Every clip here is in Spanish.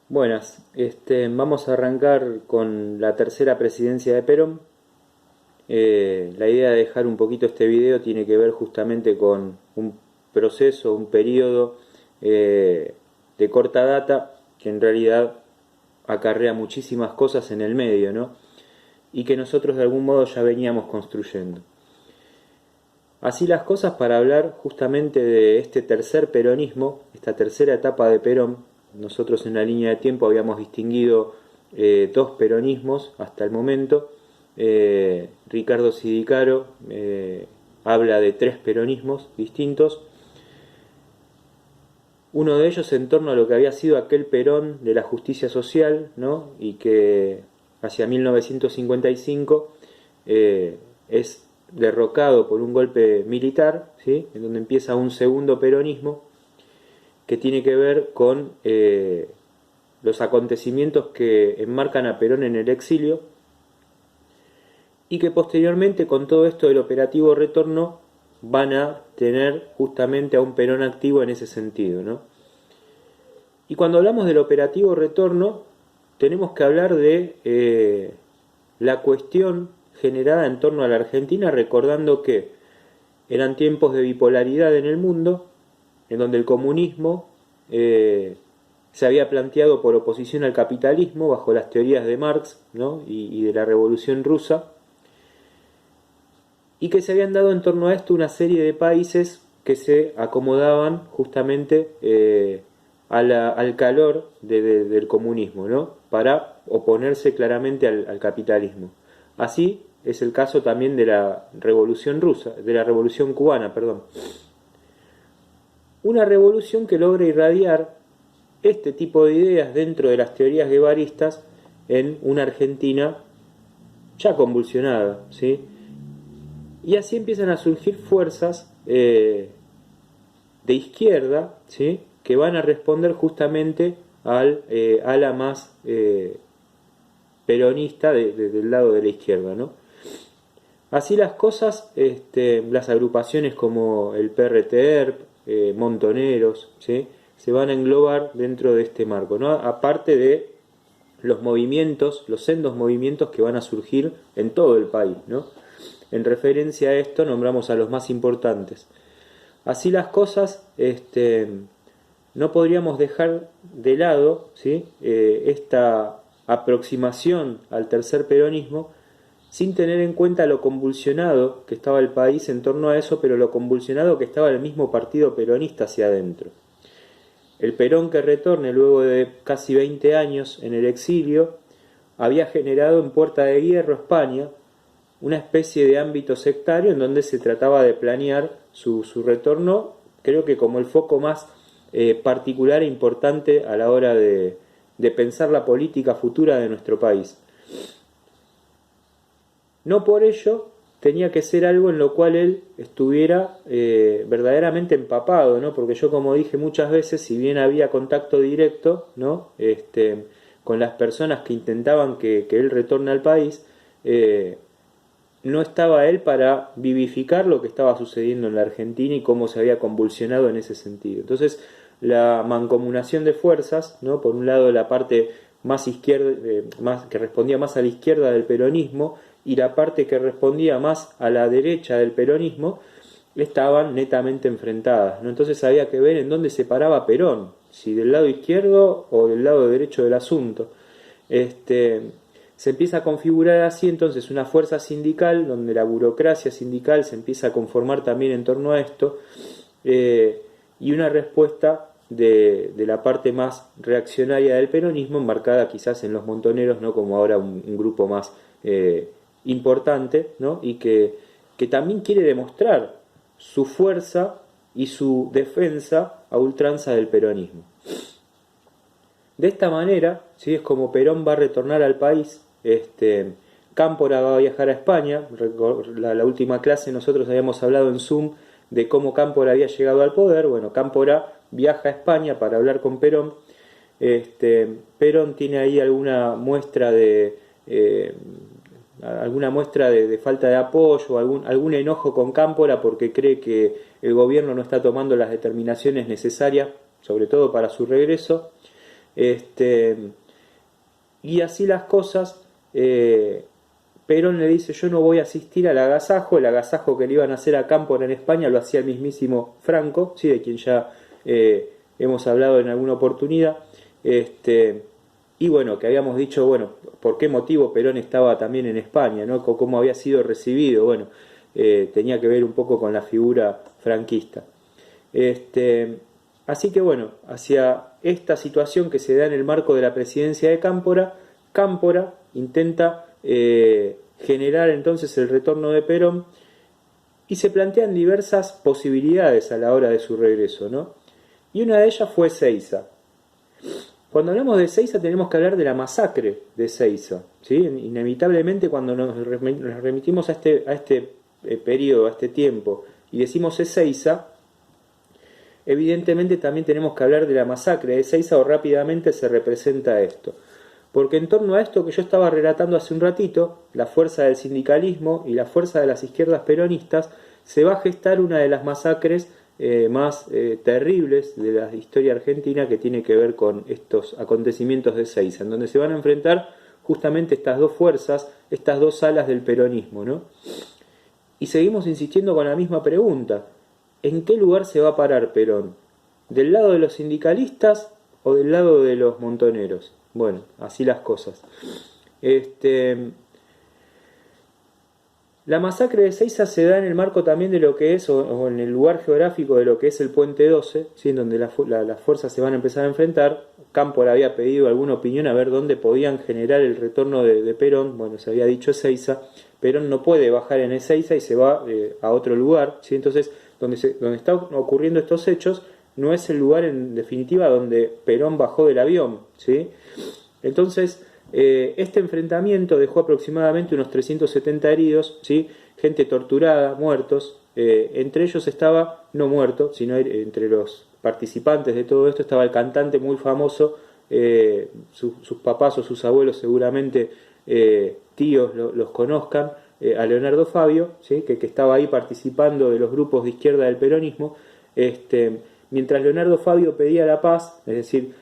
Buenas, vamos a arrancar con la tercera presidencia de Perón. La idea de dejar un poquito este video tiene que ver justamente con un proceso, un periodo de corta data que en realidad acarrea muchísimas cosas en el medio, ¿no? Y que nosotros de algún modo ya veníamos construyendo. Así las cosas, para hablar justamente de este tercer peronismo, esta tercera etapa de Perón. Nosotros en la línea de tiempo habíamos distinguido dos peronismos hasta el momento. Ricardo Sidicaro habla de tres peronismos distintos. Uno de ellos en torno a lo que había sido aquel Perón de la justicia social, ¿no? Y que hacia 1955 es derrocado por un golpe militar, ¿sí? En donde empieza un segundo peronismo que tiene que ver con los acontecimientos que enmarcan a Perón en el exilio y que posteriormente, con todo esto del operativo Retorno, van a tener justamente a un Perón activo en ese sentido, ¿no? Y cuando hablamos del operativo Retorno, tenemos que hablar de la cuestión generada en torno a la Argentina, recordando que eran tiempos de bipolaridad en el mundo, en donde el comunismo se había planteado por oposición al capitalismo bajo las teorías de Marx, ¿no? y de la Revolución Rusa, y que se habían dado en torno a esto una serie de países que se acomodaban justamente al calor del comunismo, ¿no? Para oponerse claramente al capitalismo. Así es el caso también de la Revolución Rusa, de la Revolución Cubana, perdón. Una revolución que logra irradiar este tipo de ideas dentro de las teorías guevaristas en una Argentina ya convulsionada, ¿sí? Y así empiezan a surgir fuerzas de izquierda, ¿sí? Que van a responder justamente al ala más peronista del lado de la izquierda, ¿no? Así las cosas, las agrupaciones como el PRTERP, Montoneros, ¿sí? Se van a englobar dentro de este marco, ¿no? Aparte de los movimientos, los sendos movimientos que van a surgir en todo el país, ¿no? En referencia a esto nombramos a los más importantes. Así las cosas, no podríamos dejar de lado, ¿sí? Esta aproximación al tercer peronismo sin tener en cuenta lo convulsionado que estaba el país en torno a eso, pero lo convulsionado que estaba el mismo partido peronista hacia adentro. El Perón que retorne luego de casi 20 años en el exilio había generado en Puerta de Hierro, España, una especie de ámbito sectario en donde se trataba de planear su retorno, creo que como el foco más particular e importante a la hora de pensar la política futura de nuestro país. No por ello tenía que ser algo en lo cual él estuviera verdaderamente empapado, ¿no? Porque yo, como dije muchas veces, si bien había contacto directo, ¿no? Con las personas que intentaban que él retorne al país, no estaba él para vivificar lo que estaba sucediendo en la Argentina y cómo se había convulsionado en ese sentido. Entonces, la mancomunación de fuerzas, ¿no? Por un lado la parte más izquierda, que respondía más a la izquierda del peronismo, y la parte que respondía más a la derecha del peronismo, estaban netamente enfrentadas, ¿no? Entonces había que ver en dónde se paraba Perón, si del lado izquierdo o del lado derecho del asunto. Se empieza a configurar así entonces una fuerza sindical, donde la burocracia sindical se empieza a conformar también en torno a esto, y una respuesta de la parte más reaccionaria del peronismo, enmarcada quizás en los montoneros, ¿no? Como ahora un grupo más importante, ¿no? Y que también quiere demostrar su fuerza y su defensa a ultranza del peronismo. De esta manera, ¿sí? Es como Perón va a retornar al país. Cámpora va a viajar a España. La última clase nosotros habíamos hablado en Zoom de cómo Cámpora había llegado al poder. Bueno, Cámpora viaja a España para hablar con Perón. Perón tiene ahí alguna muestra de falta de apoyo, algún enojo con Cámpora porque cree que el gobierno no está tomando las determinaciones necesarias, sobre todo para su regreso. Este, y así las cosas, Perón le dice: yo no voy a asistir al agasajo. El agasajo que le iban a hacer a Cámpora en España lo hacía el mismísimo Franco, ¿sí? De quien ya hemos hablado en alguna oportunidad. Y bueno, que habíamos dicho, bueno, por qué motivo Perón estaba también en España, ¿no? Cómo había sido recibido. Bueno, tenía que ver un poco con la figura franquista. Así que bueno, hacia esta situación que se da en el marco de la presidencia de Cámpora, Cámpora intenta generar entonces el retorno de Perón, y se plantean diversas posibilidades a la hora de su regreso, ¿no? Y una de ellas fue Seiza. Cuando hablamos de Seiza tenemos que hablar de la masacre de Seiza, ¿sí? Inevitablemente, cuando nos remitimos a este periodo, a este tiempo, y decimos Ezeiza, evidentemente también tenemos que hablar de la masacre de Ezeiza, o rápidamente se representa esto. Porque en torno a esto que yo estaba relatando hace un ratito, la fuerza del sindicalismo y la fuerza de las izquierdas peronistas, se va a gestar una de las masacres más terribles de la historia argentina, que tiene que ver con estos acontecimientos de Ezeiza, en donde se van a enfrentar justamente estas dos fuerzas, estas dos alas del peronismo, ¿no? Y seguimos insistiendo con la misma pregunta: ¿en qué lugar se va a parar Perón? ¿Del lado de los sindicalistas o del lado de los montoneros? Bueno, así las cosas. La masacre de Ezeiza se da en el marco también de lo que es, o en el lugar geográfico de lo que es el Puente 12, ¿sí? En donde las fuerzas se van a empezar a enfrentar. Cámpora había pedido alguna opinión a ver dónde podían generar el retorno de Perón. Bueno, se había dicho Ezeiza. Perón no puede bajar en Ezeiza y se va a otro lugar, ¿sí? Entonces, donde están ocurriendo estos hechos no es el lugar en definitiva donde Perón bajó del avión, ¿sí? Entonces, este enfrentamiento dejó aproximadamente unos 370 heridos, ¿sí? Gente torturada, muertos. Entre ellos estaba, no muerto, sino entre los participantes de todo esto estaba el cantante muy famoso, sus papás o sus abuelos seguramente, tíos los conozcan, a Leonardo Fabio, ¿sí? que estaba ahí participando de los grupos de izquierda del peronismo. Mientras Leonardo Fabio pedía la paz, es decir,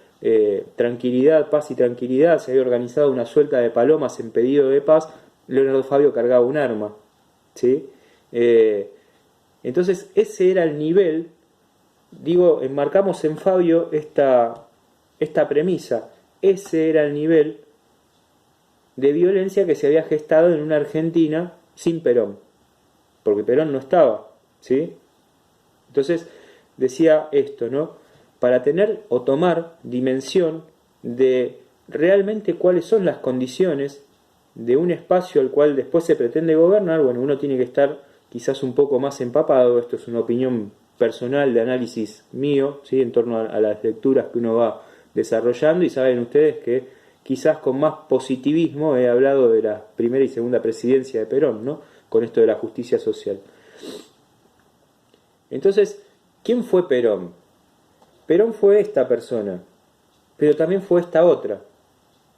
tranquilidad, paz y tranquilidad, se había organizado una suelta de palomas en pedido de paz, Leonardo Fabio cargaba un arma, ¿sí? Entonces ese era el nivel, digo, enmarcamos en Fabio esta premisa, ese era el nivel de violencia que se había gestado en una Argentina sin Perón, porque Perón no estaba, ¿sí? Entonces decía esto, ¿no? Para tener o tomar dimensión de realmente cuáles son las condiciones de un espacio al cual después se pretende gobernar, bueno, uno tiene que estar quizás un poco más empapado. Esto es una opinión personal de análisis mío, ¿sí? En torno a las lecturas que uno va desarrollando, y saben ustedes que quizás con más positivismo he hablado de la primera y segunda presidencia de Perón, ¿no? Con esto de la justicia social. Entonces, ¿quién fue Perón? Perón fue esta persona, pero también fue esta otra,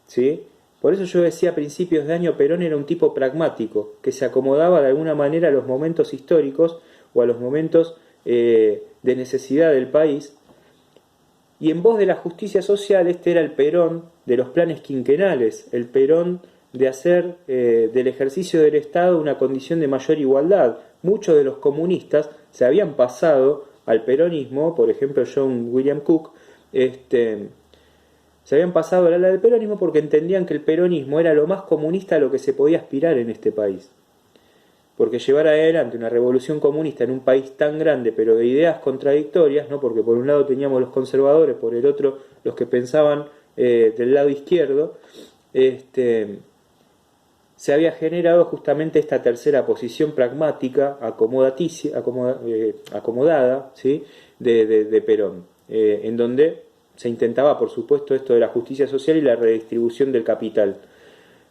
¿sí? Por eso yo decía a principios de año, Perón era un tipo pragmático, que se acomodaba de alguna manera a los momentos históricos o a los momentos de necesidad del país. Y en voz de la justicia social, este era el Perón de los planes quinquenales, el Perón de hacer del ejercicio del Estado una condición de mayor igualdad. Muchos de los comunistas se habían pasado al peronismo, por ejemplo John William Cook, se habían pasado al ala del peronismo porque entendían que el peronismo era lo más comunista a lo que se podía aspirar en este país. Porque llevar adelante una revolución comunista en un país tan grande, pero de ideas contradictorias, ¿no? Porque por un lado teníamos los conservadores, por el otro los que pensaban del lado izquierdo, se había generado justamente esta tercera posición pragmática, acomodada, ¿sí? de Perón, en donde se intentaba, por supuesto, esto de la justicia social y la redistribución del capital.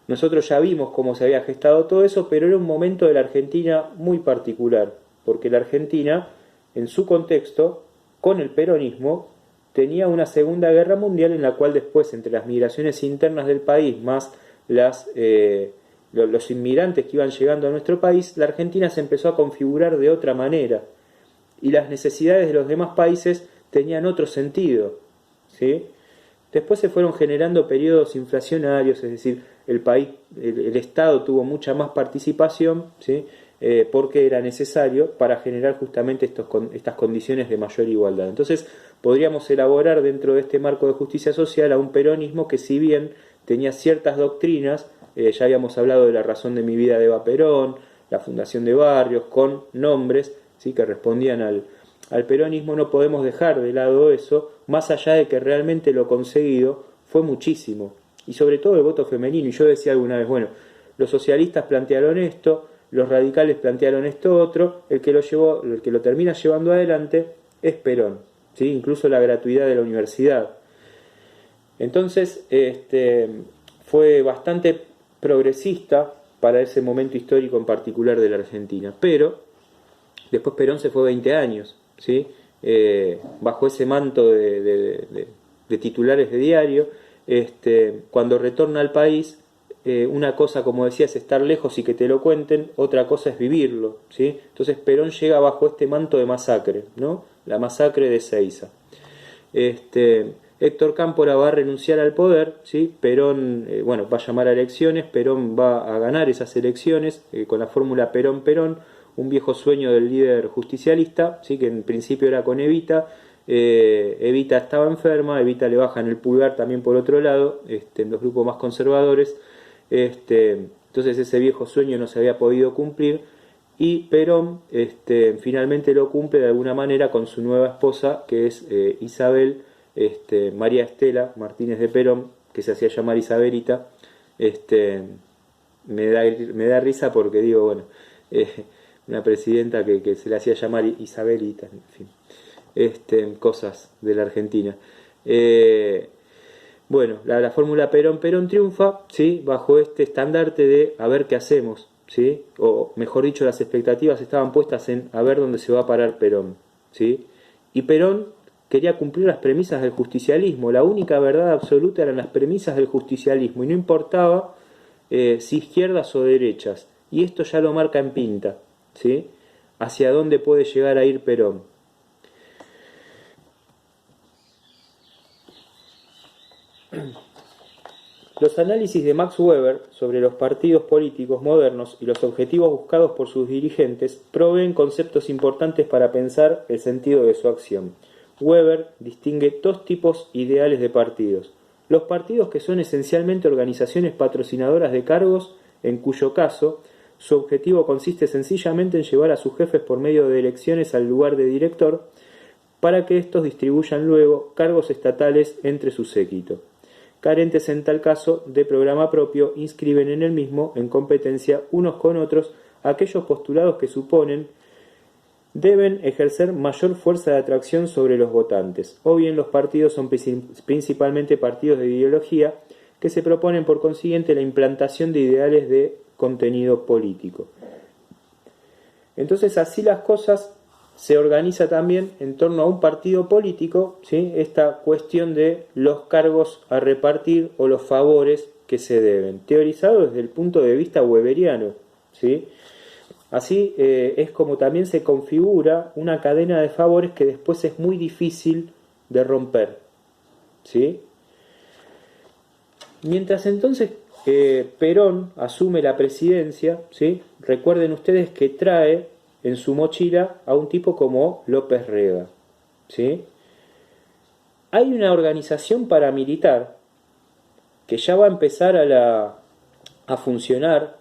Nosotros ya vimos cómo se había gestado todo eso, pero era un momento de la Argentina muy particular, porque la Argentina, en su contexto, con el peronismo, tenía una Segunda Guerra Mundial en la cual después, entre las migraciones internas del país, más los inmigrantes que iban llegando a nuestro país, la Argentina se empezó a configurar de otra manera, y las necesidades de los demás países tenían otro sentido, ¿sí? Después se fueron generando periodos inflacionarios, es decir, el país, el Estado tuvo mucha más participación, ¿sí? Porque era necesario para generar justamente estas condiciones de mayor igualdad. Entonces, podríamos elaborar dentro de este marco de justicia social a un peronismo que, si bien tenía ciertas doctrinas, ya habíamos hablado de la razón de mi vida de Eva Perón, la fundación de barrios, con nombres, ¿sí?, que respondían al peronismo, no podemos dejar de lado eso, más allá de que realmente lo conseguido fue muchísimo, y sobre todo el voto femenino. Y yo decía alguna vez, bueno, los socialistas plantearon esto, los radicales plantearon esto otro, el que lo termina llevando adelante es Perón, ¿sí?, incluso la gratuidad de la universidad. Entonces, fue bastante progresista para ese momento histórico en particular de la Argentina, pero después Perón se fue 20 años, ¿sí? Bajo ese manto de titulares de diario. Cuando retorna al país, una cosa, como decía, es estar lejos y que te lo cuenten, otra cosa es vivirlo, ¿sí? Entonces Perón llega bajo este manto de masacre, ¿no? La masacre de Seiza. Héctor Cámpora va a renunciar al poder, ¿sí? Perón, va a llamar a elecciones, Perón va a ganar esas elecciones con la fórmula Perón-Perón, un viejo sueño del líder justicialista, ¿sí?, que en principio era con Evita. Evita estaba enferma, Evita le bajan el pulgar también por otro lado, en los grupos más conservadores. Entonces ese viejo sueño no se había podido cumplir, y Perón finalmente lo cumple de alguna manera con su nueva esposa, que es Isabel María Estela Martínez de Perón, que se hacía llamar Isabelita. Me da risa porque digo, bueno, una presidenta que se le hacía llamar Isabelita, en fin, cosas de la Argentina. La fórmula Perón triunfa, ¿sí?, bajo este estandarte de a ver qué hacemos, ¿sí?, o mejor dicho, las expectativas estaban puestas en a ver dónde se va a parar Perón, ¿sí? Y Perón quería cumplir las premisas del justicialismo. La única verdad absoluta eran las premisas del justicialismo, y no importaba si izquierdas o derechas, y esto ya lo marca en Pinta, ¿sí?, hacia dónde puede llegar a ir Perón. Los análisis de Max Weber sobre los partidos políticos modernos y los objetivos buscados por sus dirigentes proveen conceptos importantes para pensar el sentido de su acción. Weber distingue dos tipos ideales de partidos: los partidos que son esencialmente organizaciones patrocinadoras de cargos, en cuyo caso su objetivo consiste sencillamente en llevar a sus jefes por medio de elecciones al lugar de director, para que éstos distribuyan luego cargos estatales entre su séquito. Carentes en tal caso de programa propio, inscriben en el mismo, en competencia unos con otros, aquellos postulados que suponen deben ejercer mayor fuerza de atracción sobre los votantes, o bien los partidos son principalmente partidos de ideología que se proponen por consiguiente la implantación de ideales de contenido político. Entonces, así las cosas, se organiza también en torno a un partido político, ¿sí?, esta cuestión de los cargos a repartir o los favores que se deben, teorizado desde el punto de vista weberiano, ¿sí? Así es como también se configura una cadena de favores que después es muy difícil de romper, ¿sí? Mientras entonces Perón asume la presidencia, ¿sí?, recuerden ustedes que trae en su mochila a un tipo como López Rega, ¿sí? Hay una organización paramilitar que ya va a empezar a funcionar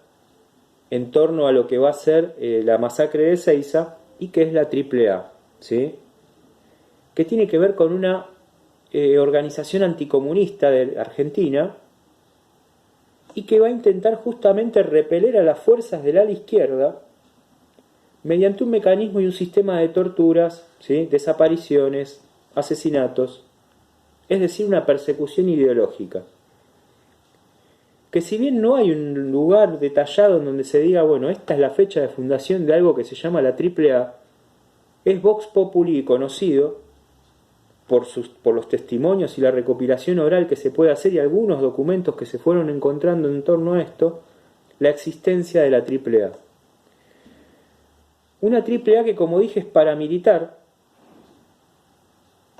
en torno a lo que va a ser la masacre de Seiza, y que es la AAA, ¿sí?, que tiene que ver con una organización anticomunista de Argentina, y que va a intentar justamente repeler a las fuerzas del ala izquierda mediante un mecanismo y un sistema de torturas, ¿sí?, desapariciones, asesinatos, es decir, una persecución ideológica. Que si bien no hay un lugar detallado en donde se diga, bueno, esta es la fecha de fundación de algo que se llama la AAA, es Vox Populi conocido por los testimonios y la recopilación oral que se puede hacer y algunos documentos que se fueron encontrando en torno a esto, la existencia de la AAA. Una AAA que, como dije, es paramilitar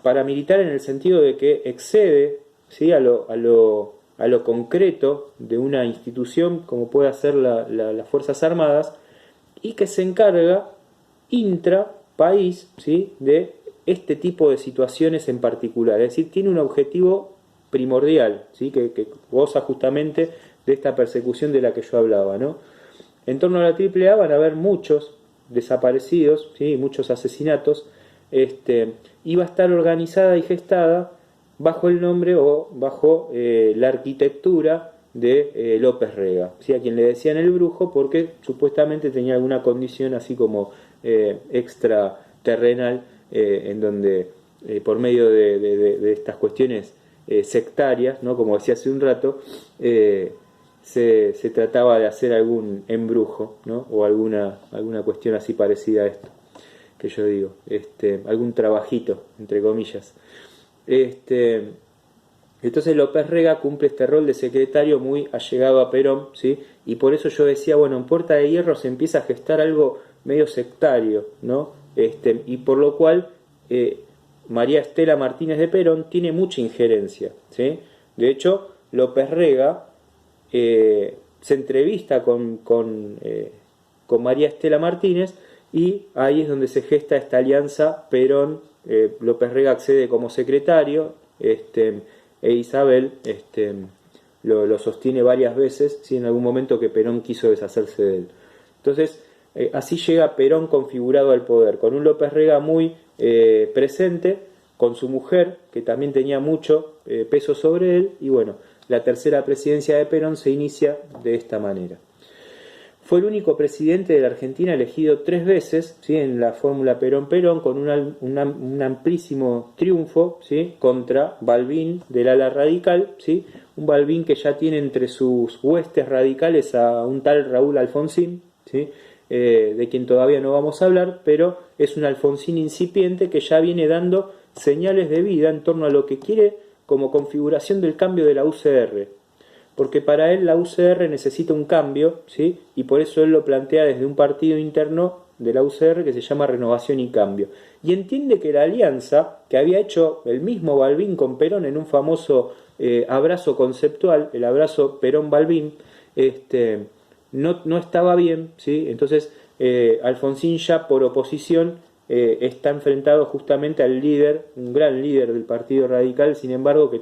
en el sentido de que excede, ¿sí? a lo concreto de una institución como puede ser las Fuerzas Armadas, y que se encarga intra país, ¿sí? de este tipo de situaciones en particular. Es decir, tiene un objetivo primordial, ¿sí? que goza justamente de esta persecución de la que yo hablaba, ¿no? En torno a la AAA van a haber muchos desaparecidos, ¿sí? Muchos asesinatos, y va a estar organizada y gestada bajo el nombre o bajo la arquitectura de López Rega, ¿sí? A quien le decían el brujo porque supuestamente tenía alguna condición así como extraterrenal, en donde por medio de estas cuestiones sectarias, ¿no? Como decía hace un rato, se trataba de hacer algún embrujo, ¿no? O alguna cuestión así parecida a esto que yo digo, algún trabajito, entre comillas. Entonces López Rega cumple este rol de secretario muy allegado a Perón, ¿sí? Y por eso yo decía, bueno, en Puerta de Hierro se empieza a gestar algo medio sectario, ¿no? Y por lo cual María Estela Martínez de Perón tiene mucha injerencia, ¿sí? De hecho, López Rega se entrevista con María Estela Martínez, y ahí es donde se gesta esta alianza. Perón, López Rega accede como secretario, e Isabel lo sostiene varias veces, ¿sí? En algún momento que Perón quiso deshacerse de él. Entonces, así llega Perón configurado al poder, con un López Rega muy presente, con su mujer, que también tenía mucho peso sobre él, y bueno, la tercera presidencia de Perón se inicia de esta manera. Fue el único presidente de la Argentina elegido 3 veces, ¿sí? En la fórmula Perón-Perón, con un amplísimo triunfo, ¿sí? Contra Balbín del ala radical, ¿sí? Un Balbín que ya tiene entre sus huestes radicales a un tal Raúl Alfonsín, ¿sí? De quien todavía no vamos a hablar, pero es un Alfonsín incipiente que ya viene dando señales de vida en torno a lo que quiere como configuración del cambio de la UCR. Porque para él la UCR necesita un cambio, ¿sí? Y por eso él lo plantea desde un partido interno de la UCR que se llama Renovación y Cambio. Y entiende que la alianza que había hecho el mismo Balbín con Perón en un famoso abrazo conceptual, el abrazo Perón-Balbín, no estaba bien, ¿sí? Entonces Alfonsín ya por oposición está enfrentado justamente al líder, un gran líder del Partido Radical, sin embargo, que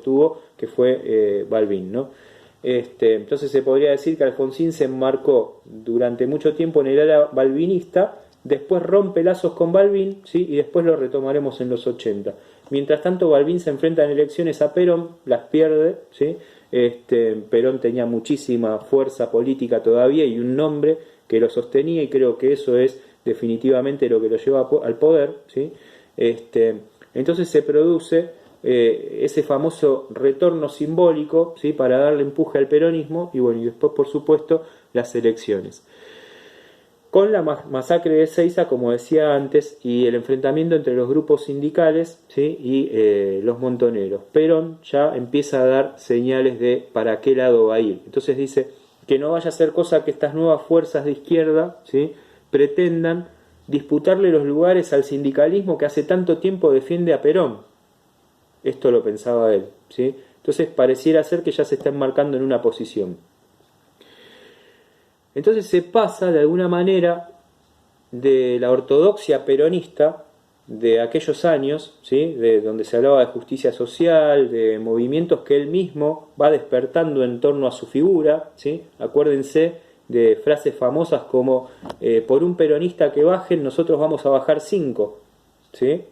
fue Balbín, ¿no? Entonces se podría decir que Alfonsín se enmarcó durante mucho tiempo en el ala balbinista, después rompe lazos con Balbín, ¿sí? Y después lo retomaremos en los 80. Mientras tanto, Balbín se enfrenta en elecciones a Perón, las pierde, ¿sí? Perón tenía muchísima fuerza política todavía y un nombre que lo sostenía, y creo que eso es definitivamente lo que lo lleva al poder, ¿sí? Entonces se produce ese famoso retorno simbólico, ¿sí? Para darle empuje al peronismo, y bueno, y después por supuesto las elecciones. Con la masacre de Ezeiza, como decía antes, y el enfrentamiento entre los grupos sindicales, ¿sí? Y los montoneros, Perón ya empieza a dar señales de para qué lado va a ir. Entonces dice que no vaya a ser cosa que estas nuevas fuerzas de izquierda, ¿sí? Pretendan disputarle los lugares al sindicalismo que hace tanto tiempo defiende a Perón. Esto lo pensaba él, ¿sí? Entonces pareciera ser que ya se está enmarcando en una posición. Entonces se pasa de alguna manera de la ortodoxia peronista de aquellos años, ¿sí? De donde se hablaba de justicia social, de movimientos que él mismo va despertando en torno a su figura, ¿sí? Acuérdense de frases famosas como por un peronista que bajen, nosotros vamos a bajar 5, ¿sí?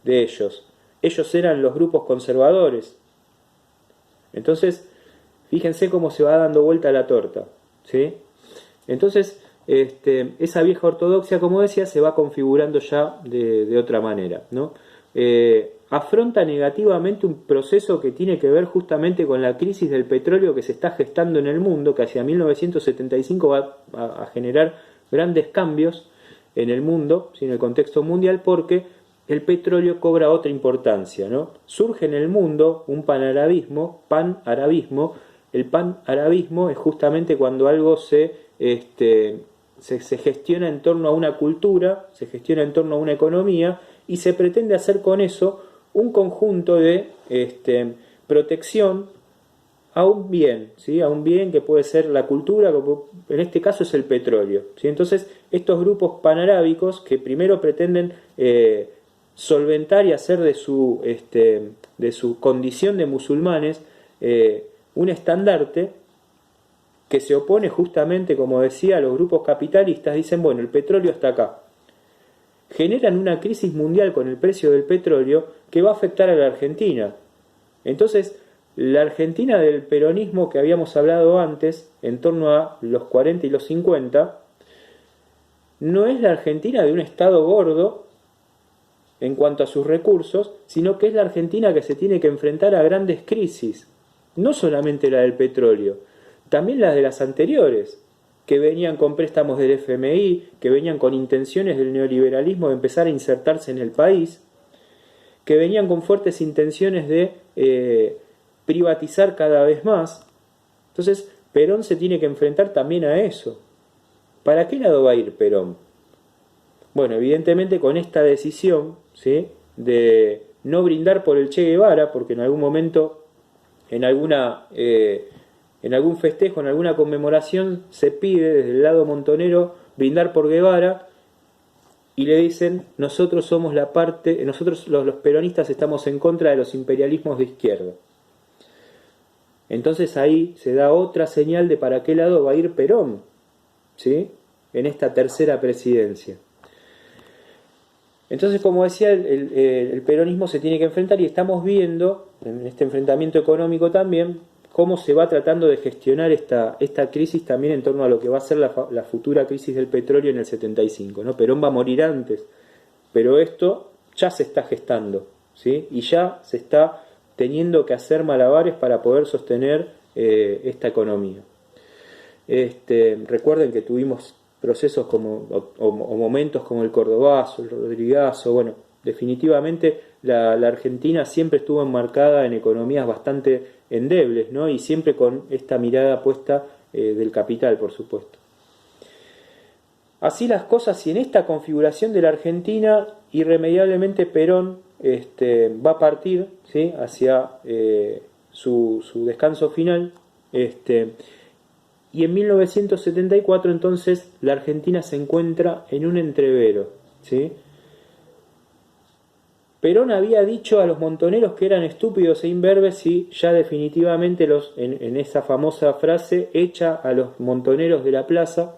De ellos. Ellos eran los grupos conservadores. Entonces, fíjense cómo se va dando vuelta la torta, ¿sí? Entonces, esa vieja ortodoxia, como decía, se va configurando ya de otra manera, ¿no? Afronta negativamente un proceso que tiene que ver justamente con la crisis del petróleo que se está gestando en el mundo, que hacia 1975 va a generar grandes cambios en el mundo, ¿sí? En el contexto mundial, porque el petróleo cobra otra importancia, ¿no? Surge en el mundo un panarabismo. El panarabismo es justamente cuando algo se gestiona en torno a una cultura, se gestiona en torno a una economía, y se pretende hacer con eso un conjunto de protección a un bien, ¿sí? A un bien que puede ser la cultura, como en este caso es el petróleo, ¿sí? Entonces, estos grupos panarábicos que primero pretenden solventar y hacer de su condición de musulmanes un estandarte que se opone justamente, como decía, a los grupos capitalistas, dicen, bueno, el petróleo está acá. Generan una crisis mundial con el precio del petróleo que va a afectar a la Argentina. Entonces, la Argentina del peronismo que habíamos hablado antes, en torno a los 40 y los 50, no es la Argentina de un Estado gordo en cuanto a sus recursos, sino que es la Argentina que se tiene que enfrentar a grandes crisis. No solamente la del petróleo, también las de las anteriores, que venían con préstamos del FMI, que venían con intenciones del neoliberalismo de empezar a insertarse en el país, que venían con fuertes intenciones de privatizar cada vez más. Entonces, Perón se tiene que enfrentar también a eso. ¿Para qué lado va a ir Perón? Bueno, evidentemente con esta decisión, ¿sí?, de no brindar por el Che Guevara, porque en algún momento, en algún festejo, en alguna conmemoración, se pide desde el lado montonero brindar por Guevara, y le dicen, nosotros somos la parte, nosotros los peronistas estamos en contra de los imperialismos de izquierda. Entonces ahí se da otra señal de para qué lado va a ir Perón, ¿sí?, en esta tercera presidencia. Entonces, como decía, el peronismo se tiene que enfrentar y estamos viendo, en este enfrentamiento económico también, cómo se va tratando de gestionar esta crisis también en torno a lo que va a ser la futura crisis del petróleo en el 75, ¿no? Perón va a morir antes, pero esto ya se está gestando, ¿sí? Y ya se está teniendo que hacer malabares para poder sostener esta economía. Recuerden que tuvimos procesos o momentos como el Cordobazo, el Rodrigazo. Bueno, definitivamente la Argentina siempre estuvo enmarcada en economías bastante endebles, ¿no? Y siempre con esta mirada puesta del capital, por supuesto. Así las cosas, y en esta configuración de la Argentina, irremediablemente Perón va a partir, ¿sí?, hacia su descanso final, y en 1974 entonces la Argentina se encuentra en un entrevero, ¿sí? Perón había dicho a los montoneros que eran estúpidos e imberbes y ya definitivamente en esa famosa frase echa a los montoneros de la plaza.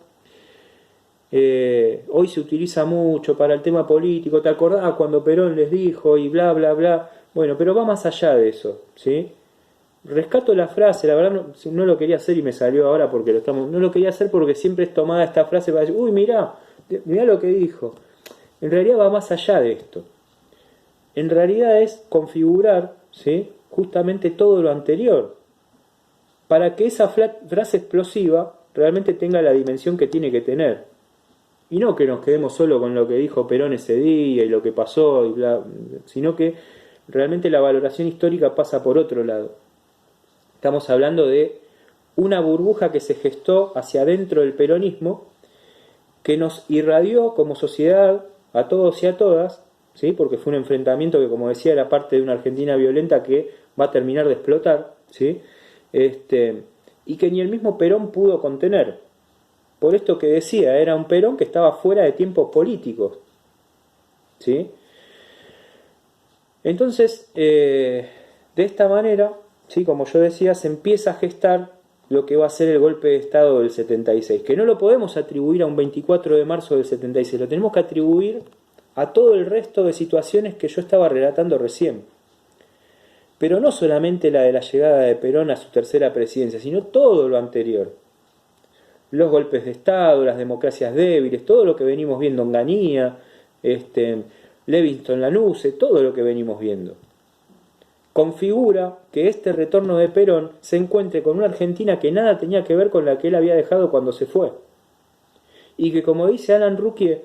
Hoy se utiliza mucho para el tema político, ¿te acordás cuando Perón les dijo y bla bla bla? Bueno, pero va más allá de eso, ¿sí? Rescato la frase, la verdad no lo quería hacer y me salió ahora porque no lo quería hacer porque siempre es tomada esta frase para decir, uy, mirá lo que dijo. En realidad va más allá de esto. En realidad es configurar, ¿sí?, justamente todo lo anterior, para que esa frase explosiva realmente tenga la dimensión que tiene que tener. Y no que nos quedemos solo con lo que dijo Perón ese día y lo que pasó, y bla, sino que realmente la valoración histórica pasa por otro lado. Estamos hablando de una burbuja que se gestó hacia adentro del peronismo, que nos irradió como sociedad a todos y a todas, ¿sí?, porque fue un enfrentamiento que, como decía, era parte de una Argentina violenta que va a terminar de explotar, ¿sí?, y que ni el mismo Perón pudo contener. Por esto que decía, era un Perón que estaba fuera de tiempos políticos, ¿sí? Entonces, de esta manera, ¿sí?, como yo decía, se empieza a gestar lo que va a ser el golpe de Estado del 76, que no lo podemos atribuir a un 24 de marzo del 76, lo tenemos que atribuir a todo el resto de situaciones que yo estaba relatando recién. Pero no solamente la de la llegada de Perón a su tercera presidencia, sino todo lo anterior. Los golpes de Estado, las democracias débiles, todo lo que venimos viendo, Onganía, Levingston Lanusse, todo lo que venimos viendo. Configura que este retorno de Perón se encuentre con una Argentina que nada tenía que ver con la que él había dejado cuando se fue. Y que, como dice Alan Ruquier,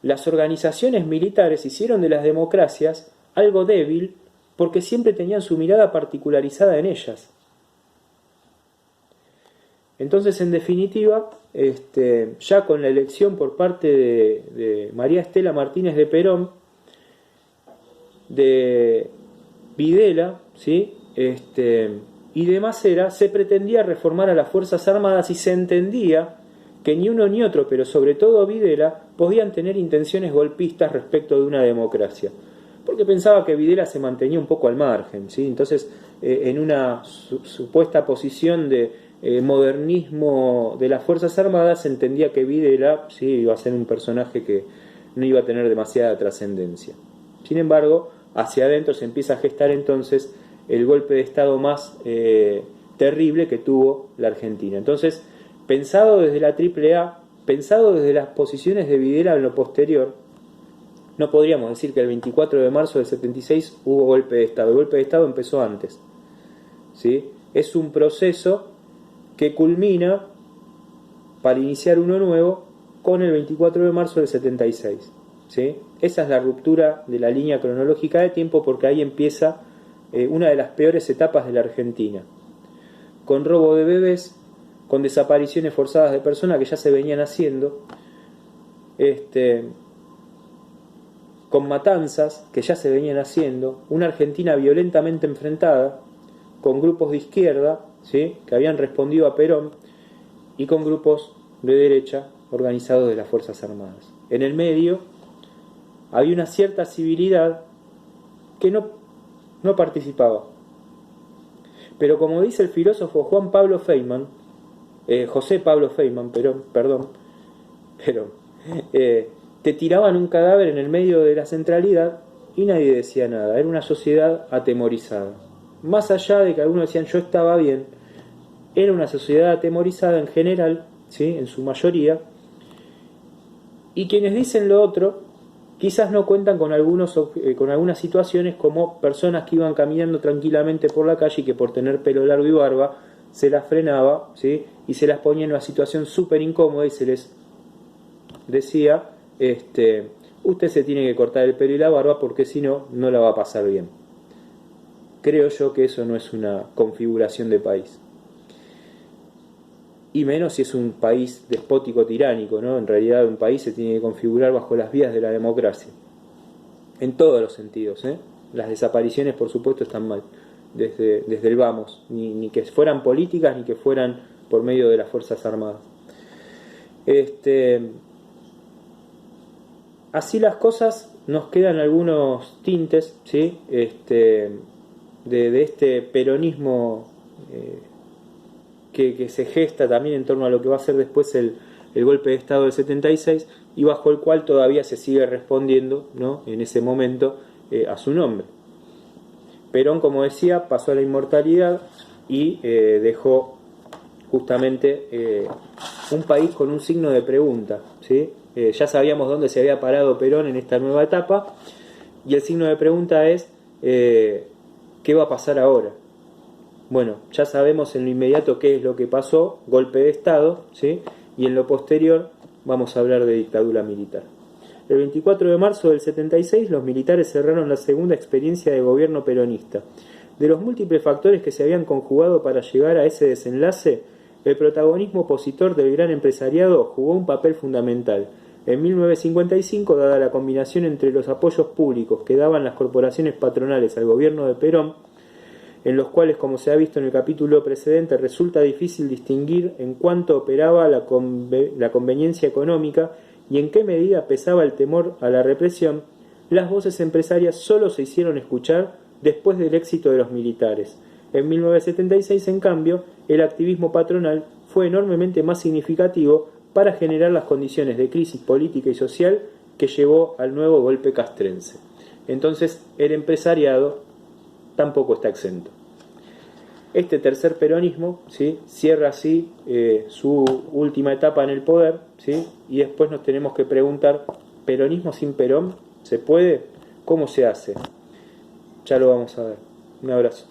las organizaciones militares hicieron de las democracias algo débil porque siempre tenían su mirada particularizada en ellas. Entonces, en definitiva, ya con la elección por parte de María Estela Martínez de Perón, de Videla, ¿sí?, y de Masera se pretendía reformar a las Fuerzas Armadas y se entendía que ni uno ni otro, pero sobre todo Videla, podían tener intenciones golpistas respecto de una democracia. Porque pensaba que Videla se mantenía un poco al margen, ¿sí? Entonces, en una supuesta posición de modernismo de las Fuerzas Armadas, se entendía que Videla, sí, iba a ser un personaje que no iba a tener demasiada trascendencia. Sin embargo, hacia adentro se empieza a gestar entonces el golpe de Estado más terrible que tuvo la Argentina. Entonces, pensado desde la AAA, pensado desde las posiciones de Videla en lo posterior, no podríamos decir que el 24 de marzo del 76 hubo golpe de Estado. El golpe de Estado empezó antes, ¿sí? Es un proceso que culmina para iniciar uno nuevo con el 24 de marzo del 76, ¿sí? Esa es la ruptura de la línea cronológica de tiempo, porque ahí empieza una de las peores etapas de la Argentina, con robo de bebés, con desapariciones forzadas de personas que ya se venían haciendo, con matanzas que ya se venían haciendo, una Argentina violentamente enfrentada, con grupos de izquierda, ¿sí?, que habían respondido a Perón, y con grupos de derecha organizados de las Fuerzas Armadas. En el medio había una cierta civilidad que no participaba. Pero como dice el filósofo José Pablo Feynman, te tiraban un cadáver en el medio de la centralidad y nadie decía nada. Era una sociedad atemorizada. Más allá de que algunos decían yo estaba bien, era una sociedad atemorizada en general, ¿sí?, en su mayoría, y quienes dicen lo otro quizás no cuentan con algunas situaciones, como personas que iban caminando tranquilamente por la calle y que por tener pelo largo y barba se las frenaba, ¿sí?, y se las ponía en una situación súper incómoda y se les decía, usted se tiene que cortar el pelo y la barba porque si no, no la va a pasar bien. Creo yo que eso no es una configuración de país. Y menos si es un país despótico tiránico, ¿no? En realidad un país se tiene que configurar bajo las vías de la democracia. En todos los sentidos, ¿eh? Las desapariciones, por supuesto, están mal. Desde el vamos. Ni que fueran políticas, ni que fueran por medio de las Fuerzas Armadas. Así las cosas, nos quedan algunos tintes, ¿sí?, de este peronismo que se gesta también en torno a lo que va a ser después el golpe de Estado del 76, y bajo el cual todavía se sigue respondiendo, ¿no?, en ese momento a su nombre. Perón, como decía, pasó a la inmortalidad y dejó justamente un país con un signo de pregunta, ¿sí? Ya sabíamos dónde se había parado Perón en esta nueva etapa, y el signo de pregunta es ¿qué va a pasar ahora? Bueno, ya sabemos en lo inmediato qué es lo que pasó, golpe de Estado, ¿sí?, y en lo posterior vamos a hablar de dictadura militar. El 24 de marzo del 76 los militares cerraron la segunda experiencia de gobierno peronista. De los múltiples factores que se habían conjugado para llegar a ese desenlace, el protagonismo opositor del gran empresariado jugó un papel fundamental. En 1955, dada la combinación entre los apoyos públicos que daban las corporaciones patronales al gobierno de Perón, en los cuales, como se ha visto en el capítulo precedente, resulta difícil distinguir en cuánto operaba la conveniencia económica y en qué medida pesaba el temor a la represión, las voces empresarias solo se hicieron escuchar después del éxito de los militares. En 1976, en cambio, el activismo patronal fue enormemente más significativo para generar las condiciones de crisis política y social que llevó al nuevo golpe castrense. Entonces, el empresariado tampoco está exento. Este tercer peronismo, ¿sí?, cierra así su última etapa en el poder, ¿sí?, y después nos tenemos que preguntar, ¿peronismo sin Perón? ¿Se puede? ¿Cómo se hace? Ya lo vamos a ver. Un abrazo.